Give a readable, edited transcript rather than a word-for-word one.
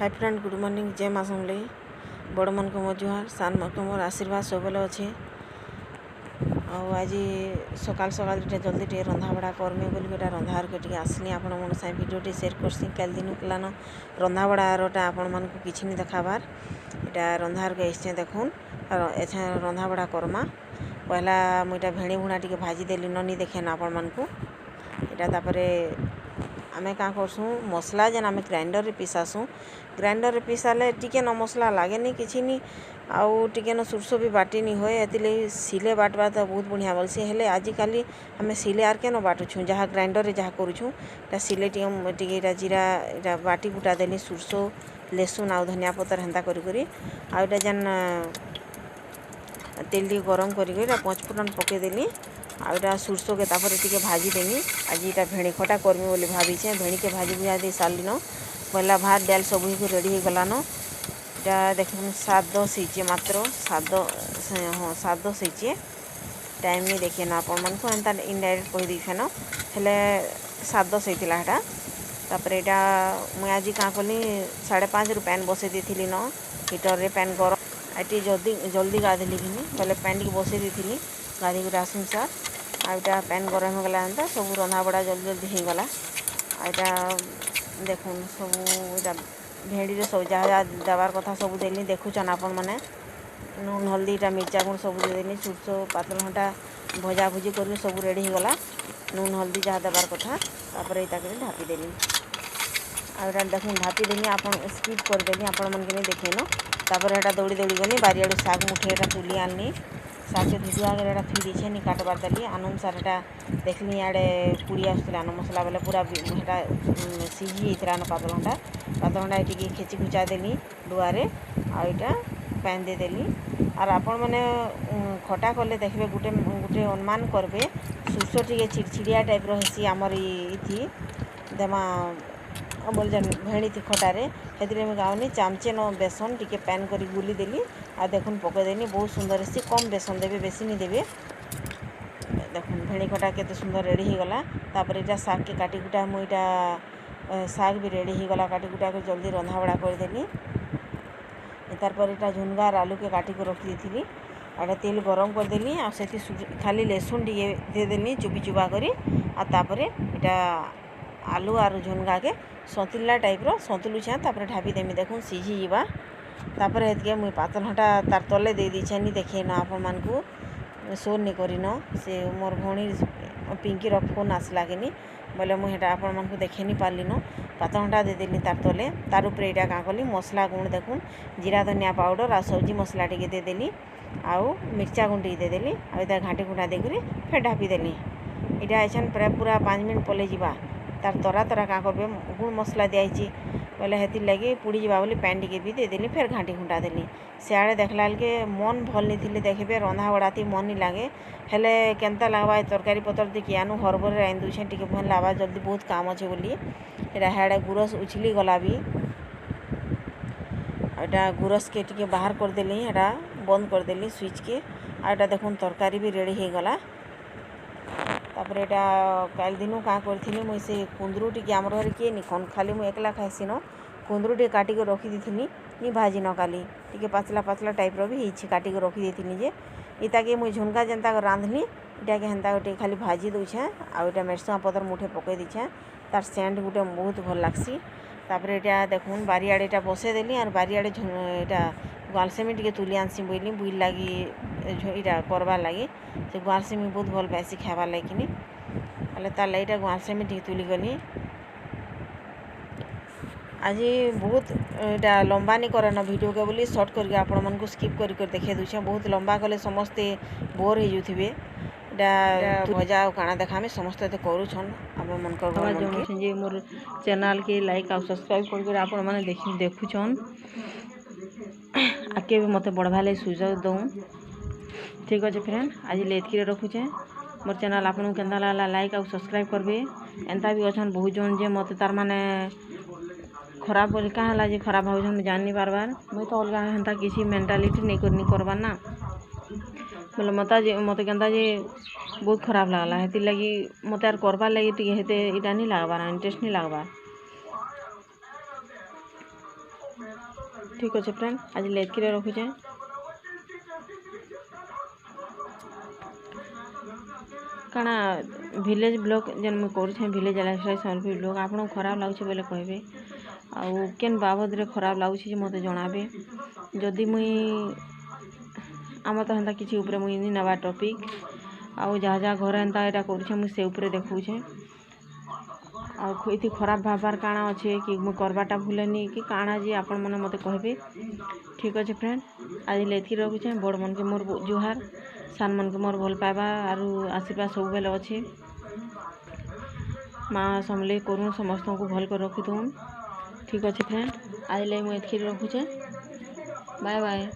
Hi friend good morning जय माँ समलेई बड़ मन को मो जुहार सान मन को मोर आशीर्वाद सब अच्छे आज सकाल सकाल जल्दी टे रंधा बड़ा करमी बोल रंधार के आसनी आपण मन साथ भिडियो शेयर करसी कल दिन पिलान रंधा बड़ाटा आपण मन को किसी नहीं देखाबार इटा रंधार के ऐसे देखून एछे रंधा बड़ा करमा पहला मुझे भेड़ी भुणा टे भाजी देली ननी देखे आपण मन को इटा तापरे आमे क्या करसूँ मसला जेन आमे ग्राइंडर रे पिसासूँ ग्राइंडर रे पिसाले टिके न मसला लागे नहीं किसी नहीं आउ टिके न सुरसो भी बाटी नहीं होए एतिले सिले बाटवा तो बहुत बढ़िया बोलसी हेले आजिकाली आमे सिले आर के न बाटुछूँ जहाँ ग्राइंडर रे जहाँ करूछूँ ता सिले टिके जीरा इटा बाटी बुटा देली सुरसो लेसुन आउ धनिया पतर हेन्ता करी आउ इटा जेन तेल टी गरम करी पचफुटन पकईदेली आउटा सुरसो के तापर टिके भाजी देनी आज इटा भेड़ी खटा करमी बोली भावीचे भेड़ी के भाजी भुजा दे सारलिन पहला भात डाल सब रेडी हो गलान इटा देख 7-10 सीचे मात्र 7-10 सीचे टाइम नहीं देखे ना आपण मन को एंता इनडायरेक्ट कह देखेन हेले 7-10 होता है तापर इटा मुई आज क्या कली 5:30 पैन बसई देती न हीटर रे पैन गरम आटी जल्दी गाधेली कि बोले पैन टी बसई देती गाधी गुरा आसमी सार आईटा पैन गरम हो गला एंता सब रंधा बड़ा जल्दी हो गला आईटा देखुन सब इटा भेड़ी रे सब जहाँ देवार कथा सब देली देखुचन आपण मैंने नून हल्दी इटा मिर्चा गुण सब देदेली सुरसो पातल घंटा भजा भुजी कर सब रेडी हो गला नून हल्दी जहाँ देवार कथा तापर इटा ढापी देली आईटा देखुन ढापी देली आपण स्किप करदेली आपण मन के नहीं देखेन तापर एटा दौड़ी गली बारियाड़ू शाग मुठे एटा तुली आनी शाग के धुआ कर थी दीछे नहीं काटबार देली आनुम सार एटा देखली आड़े पुड़ी आसला मसला बेले पूरा हेटा सीझी न पातल घंटा ये खेची खुचा देली डुआरे आईटा पैन दे देली और आपण मैंने खटा कले देखबे गुटे अनुमान करबे सुरसो टे चिड़चिड़िया टाइप रही आमर ये देमा बोल जेन भेड़ी थी खटारे हेतिरे में गाँवनी चामचे न बेसन टिके पैन करी गुली देली आ देखुन पकईदेली बहुत सुंदर से कम बेसन देवे बेसी नहीं देवे देखुन भेड़ी खटा केते सुंदर रेडी हो गला तापर इटा साग के काटी कुटा मुईटा साग भी रेडी हो गला काटी कुटा के जल्दी रंधा बड़ा करदेली तार पर इटा झुनगा आलू के काटी को रखी देती आटा तेल गरम करदेली आ से खाली लेसुन टे देदेली चुपी चुपा करी आ तापरे इटा आलू आर झुनगा के सतुला टाइप सतुलुछे तापर ढापी देमी देखुन सीझी जीवा तापर हेतके मुई पातल घंटा तार तले दे दीछे नहीं देखे न आपण मान को शोर नहीं करिन से मोर भौणी पिंकीर फोन आसला कि बोले मुझे आपण मान को देखे नहीं पारली न पातल घंटा दे देली तार तले तार उपरे इटा क्या कली मसला गुण देखुन जीरा धनिया पाउडर आ सब्जी मसला टे देदेली आउ मिर्चा गुण टे देदेली आ घाटी घुटा देकर फिर ढापी देली इटा ऐसा पूरा 5 मिनट पले जावा तार तरा क्या करबे गुण मसला दिखाई बोले हेती लगे पुड़ी जावा बोली पैन टी भी देदेली फिर घाटी घुटा देली सियाड़े देखला के मन भल नहीं देखबे रंधा बड़ाती मन नहीं लगे हेले केनता लगवा तरकारी पतर दी कियानु हरबर राइन दूछे टिके भल लावा जल्दी बहुत काम अच्छे बोली एटा हेड़े गुरस उछली गला भी एटा गुरस के टिके बाहर कर देली एटा बंद कर देली स्विच के आटा देखुन तरकारी भी रेडी हो गला तापर एटा कल दिन क्या करी मुझे से कुंदरू टी आमर घर किए निखन खाली मुझे एकला खाइसी न कुंदरू टे काटिक रखी दी नी भाजी न काली टी पातला टाइप भी काटिक रखी दी जे इता के मुझे झुनका जेनता रांधनी इटा के हेन्ता गोटे खाली भाजी दूछे आटा मेरसुआ पतर मुठे पकई दीछे तार सेंट गोटे बहुत भल लागसी तापर एटा देखुन बारियाड़े एटा बसई देली और बारियाड़े एटा ग्वालसेमी टे तुली आनसी बोली बुइल लगी इटा करबार लगी से ग्वालसेमी बहुत भल पासी खाबार लगी कि तार लगे ग्वालसेमी टे तुली गली आज बहुत इटा लंबा नहीं करे ना वीडियो के बोली सर्ट करके आपण मन को स्किप कर देखे दूचे बहुत लंबा कले समस्ते बोर हो जाथे इटा भजा काना देखामे समस्ते तो करूछन आप मन कर जे मोर चैनल के लाइक और सब्सक्राइब कर आपण माने देखुछन आगे भी मत बढ़वा लगे सुझाव दूँ ठीक अच्छे फ्रेंड आज एतकी रखुचे मोर चैनल आपन केन्ता लागला लाइक और सब्सक्राइब करबे एंता भी अच्छन बहुत जन जे मत तार माने खराब बोली क्या जे खराब भावुन जान नहीं पारबार मुई तो अलग हेन्ता किसी मेंटालिटी नहीं करबार ना बोले मत केन्ता जे बहुत खराब लगला हेती लगी मत यार करबार लगी टी हेते इटा नहीं लगबार इंटरेस्ट नहीं लगबार ठीक अच्छे फ्रेंड आज लेटकी रखुचे काना विलेज ब्लॉग जेन मुझे करुछे विलेज लाइफस्टाइल सम्बलपुर ब्लॉग आपको खराब लगुचे बोले कहबे आउ केन बाबद रे खराब लगुचे मते जणाबे जदि मुई आम तो हेन्ता किसी ऊपर मुई नवा टॉपिक आउ जहाँ जहाँ घर हेन्ता एटा करुछे मुई से ऊपर देखुछे आउ इति खराब भाबार काना अच्छे कि मुई करबाटा भूलेनी कि काना जे आपण मने मते कहबे ठीक अच्छे फ्रेंड आज लेथी रखुछे बड़ मन के मोर जुहार सान मन के मोर भल पाइबा आरु आशीर्वाद सब बेले अच्छे माँ समले करूँ समस्त को भल कर रखी दूँ ठीक अच्छे फ्रेंड आज ले मुझे रखुछे बाय बाय।